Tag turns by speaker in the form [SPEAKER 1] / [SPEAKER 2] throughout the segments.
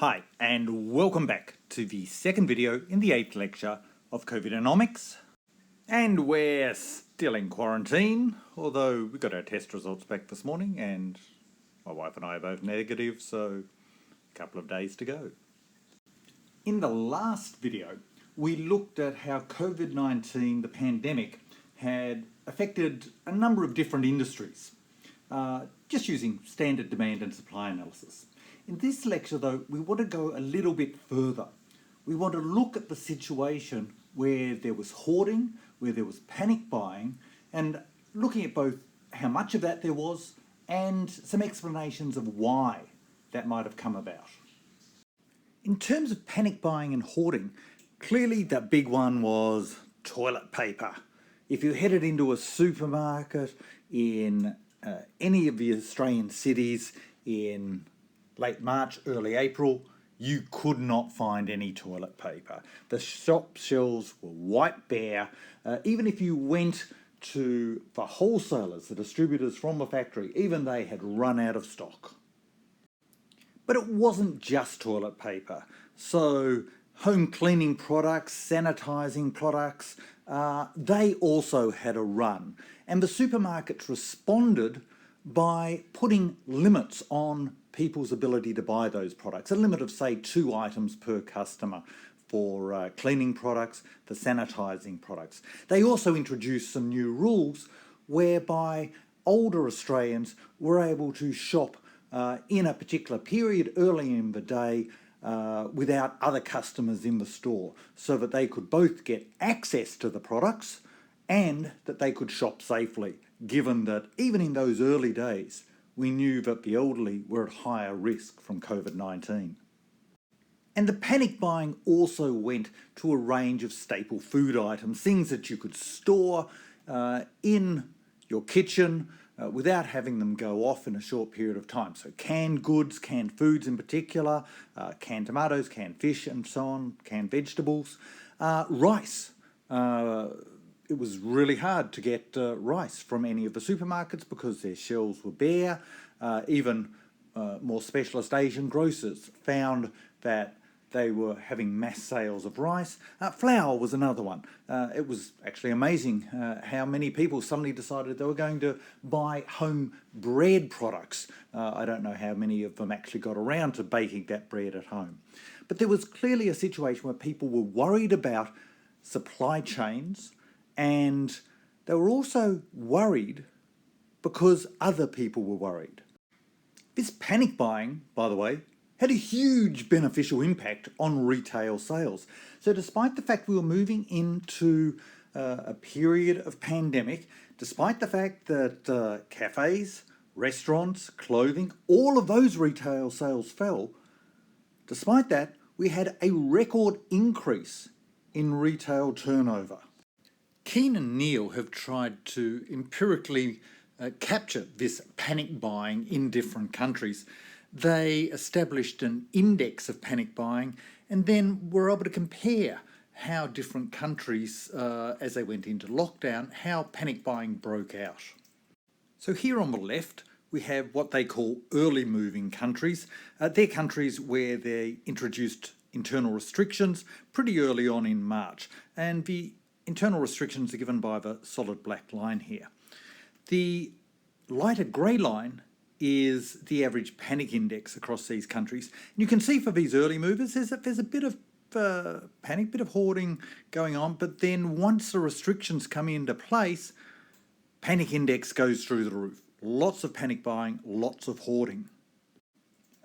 [SPEAKER 1] Hi, and welcome back to the second video in the 8th lecture of Covidenomics. And we're still in quarantine, although we got our test results back this morning and my wife and I are both negative, so a couple of days to go. In the last video, we looked at how COVID-19, the pandemic, had affected a number of different industries, just using standard demand and supply analysis. In this lecture, though, we want to go a little bit further. We want to look at the situation where there was hoarding, where there was panic buying, and looking at both how much of that there was and some explanations of why that might have come about. In terms of panic buying and hoarding, clearly the big one was toilet paper. If you headed into a supermarket in any of the Australian cities in late March, early April, you could not find any toilet paper. The shop shelves were white bare. Even if you went to the wholesalers, the distributors from the factory, even they had run out of stock. But it wasn't just toilet paper. So home cleaning products, sanitising products, they also had a run. And the supermarkets responded by putting limits on people's ability to buy those products. A limit of, say, 2 items per customer for cleaning products, for sanitising products. They also introduced some new rules whereby older Australians were able to shop in a particular period early in the day without other customers in the store, so that they could both get access to the products and that they could shop safely, given that even in those early days, we knew that the elderly were at higher risk from COVID-19. And the panic buying also went to a range of staple food items, things that you could store in your kitchen without having them go off in a short period of time. So canned goods, canned foods in particular, canned tomatoes, canned fish and so on, canned vegetables. Rice. It was really hard to get rice from any of the supermarkets because their shelves were bare. Even more specialist Asian grocers found that they were having mass sales of rice. Flour was another one. It was actually amazing how many people suddenly decided they were going to buy home bread products. I don't know how many of them actually got around to baking that bread at home. But there was clearly a situation where people were worried about supply chains, and they were also worried because other people were worried. This panic buying, by the way, had a huge beneficial impact on retail sales. So despite the fact we were moving into a period of pandemic, despite the fact that cafes, restaurants, clothing, all of those retail sales fell, despite that, we had a record increase in retail turnover. Keane and Neal have tried to empirically capture this panic buying in different countries. They established an index of panic buying and then were able to compare how different countries, as they went into lockdown, how panic buying broke out. So here on the left, we have what they call early moving countries. They're countries where they introduced internal restrictions pretty early on in March. And the internal restrictions are given by the solid black line here. The lighter grey line is the average panic index across these countries. And you can see for these early movers, there's a bit of panic, bit of hoarding going on, but then once the restrictions come into place, panic index goes through the roof. Lots of panic buying, lots of hoarding.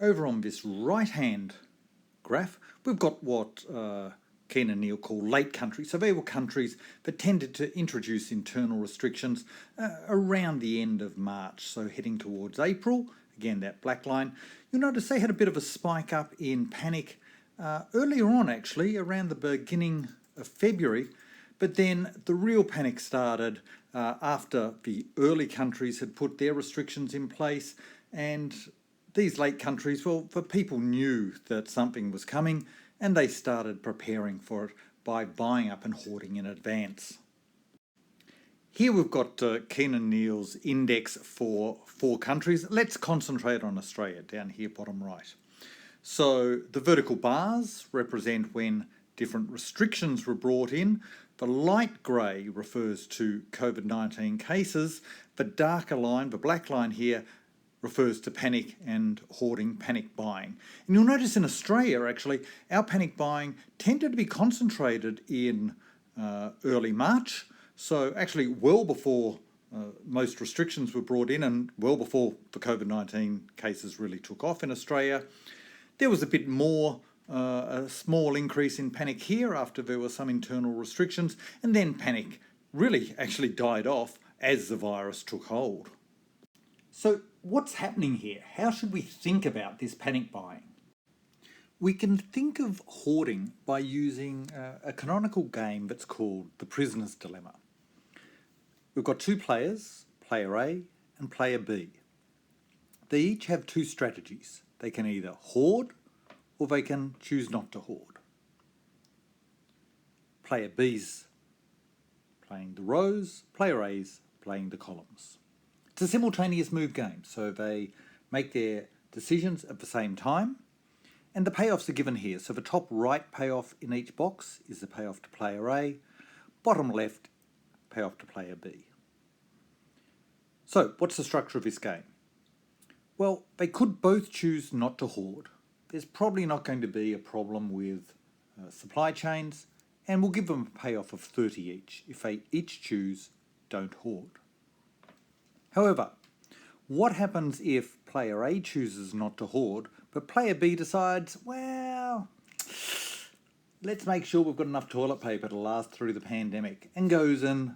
[SPEAKER 1] Over on this right-hand graph, we've got what Keane and Neal call late countries. So they were countries that tended to introduce internal restrictions around the end of March, so heading towards April. Again, that black line. You'll notice they had a bit of a spike up in panic earlier on, actually, around the beginning of February. But then the real panic started after the early countries had put their restrictions in place, and these late countries, well, the people knew that something was coming, and they started preparing for it by buying up and hoarding in advance. Here we've got Keane and Neal's index for 4 countries. Let's concentrate on Australia down here bottom right. So the vertical bars represent when different restrictions were brought in. The light grey refers to COVID-19 cases. The darker line, the black line here, refers to panic and hoarding, panic buying. And you'll notice in Australia, actually, our panic buying tended to be concentrated in early March. So actually well before most restrictions were brought in and well before the COVID-19 cases really took off in Australia. There was a bit more, a small increase in panic here after there were some internal restrictions, and then panic really actually died off as the virus took hold. So what's happening here? How should we think about this panic buying? We can think of hoarding by using a canonical game that's called the prisoner's dilemma. We've got two players, player A and player B. They each have two strategies. They can either hoard or they can choose not to hoard. Player B's playing the rows, player A's playing the columns. It's a simultaneous move game, so they make their decisions at the same time, and the payoffs are given here. So the top right payoff in each box is the payoff to player A, bottom left payoff to player B. So what's the structure of this game? Well, they could both choose not to hoard. There's probably not going to be a problem with supply chains, and we'll give them a payoff of 30 each if they each choose don't hoard. However, what happens if player A chooses not to hoard, but player B decides, well, let's make sure we've got enough toilet paper to last through the pandemic, and goes and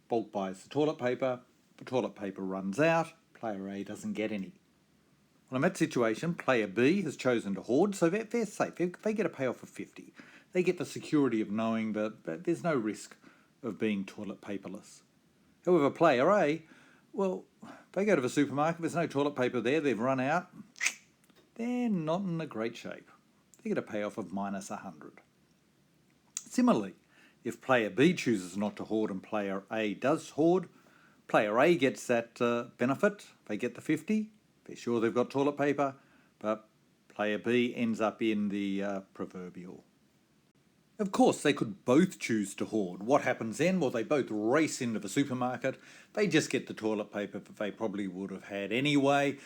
[SPEAKER 1] bulk buys the toilet paper runs out, player A doesn't get any. Well, in that situation, player B has chosen to hoard, so they're safe. They get a payoff of 50. They get the security of knowing that there's no risk of being toilet paperless. However, player A, well, they go to the supermarket, there's no toilet paper there, they've run out. They're not in a great shape. They get a payoff of minus 100. Similarly, if player B chooses not to hoard and player A does hoard, player A gets that benefit. They get the 50. They're sure they've got toilet paper, but player B ends up in the proverbial. Of course, they could both choose to hoard. What happens then? Well, they both race into the supermarket. They just get the toilet paper that they probably would have had anyway,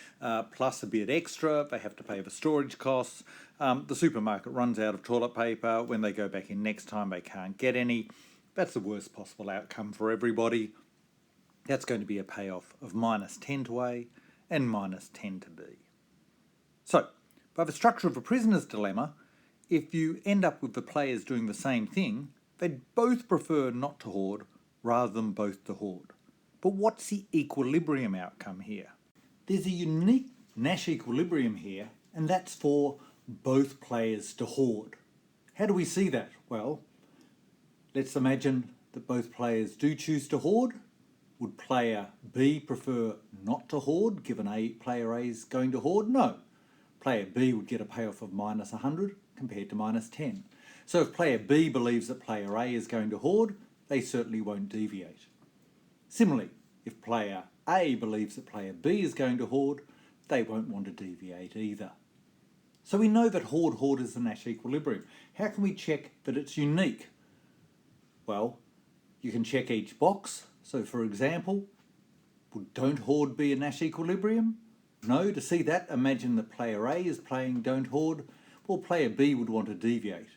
[SPEAKER 1] plus a bit extra. They have to pay the storage costs. The supermarket runs out of toilet paper. When they go back in next time, they can't get any. That's the worst possible outcome for everybody. That's going to be a payoff of minus 10 to A and minus 10 to B. So, by the structure of a prisoner's dilemma, if you end up with the players doing the same thing, they'd both prefer not to hoard rather than both to hoard. But what's the equilibrium outcome here? There's a unique Nash equilibrium here, and that's for both players to hoard. How do we see that? Well, let's imagine that both players do choose to hoard. Would player B prefer not to hoard, given player A is going to hoard? No. Player B would get a payoff of minus 100 compared to minus 10. So if player B believes that player A is going to hoard, they certainly won't deviate. Similarly, if player A believes that player B is going to hoard, they won't want to deviate either. So we know that hoard is the Nash equilibrium. How can we check that it's unique? Well, you can check each box. So for example, would don't hoard be a Nash equilibrium? No, to see that, imagine that player A is playing don't hoard. Well, player B would want to deviate.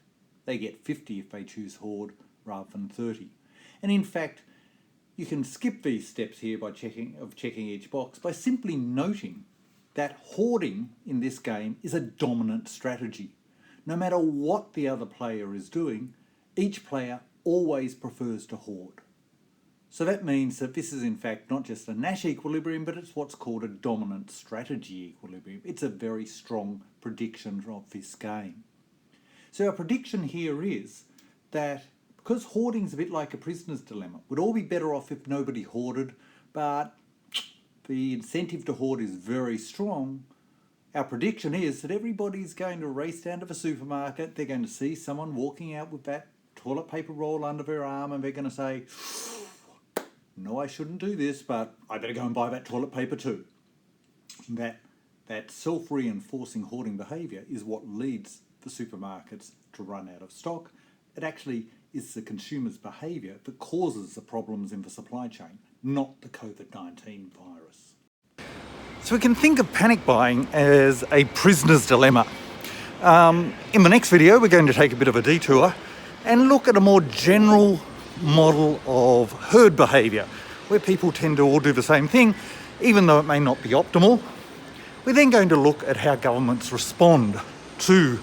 [SPEAKER 1] They get 50 if they choose hoard rather than 30. And in fact, you can skip these steps here by checking each box by simply noting that hoarding in this game is a dominant strategy. No matter what the other player is doing, each player always prefers to hoard. So that means that this is in fact not just a Nash equilibrium, but it's what's called a dominant strategy equilibrium. It's a very strong prediction of this game. So our prediction here is that because hoarding's a bit like a prisoner's dilemma, we'd all be better off if nobody hoarded, but the incentive to hoard is very strong. Our prediction is that everybody's going to race down to the supermarket, they're going to see someone walking out with that toilet paper roll under their arm, and they're going to say, no, I shouldn't do this, but I better go and buy that toilet paper too. That that self-reinforcing hoarding behaviour is what leads the supermarkets to run out of stock. It actually is the consumer's behaviour that causes the problems in the supply chain, not the COVID-19 virus. So we can think of panic buying as a prisoner's dilemma. In the next video, we're going to take a bit of a detour and look at a more general model of herd behaviour, where people tend to all do the same thing, even though it may not be optimal. We're then going to look at how governments respond to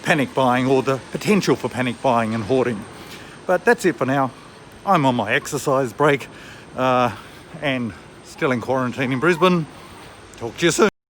[SPEAKER 1] panic buying or the potential for panic buying and hoarding. But that's it for now. I'm on my exercise break and still in quarantine in Brisbane. Talk to you soon.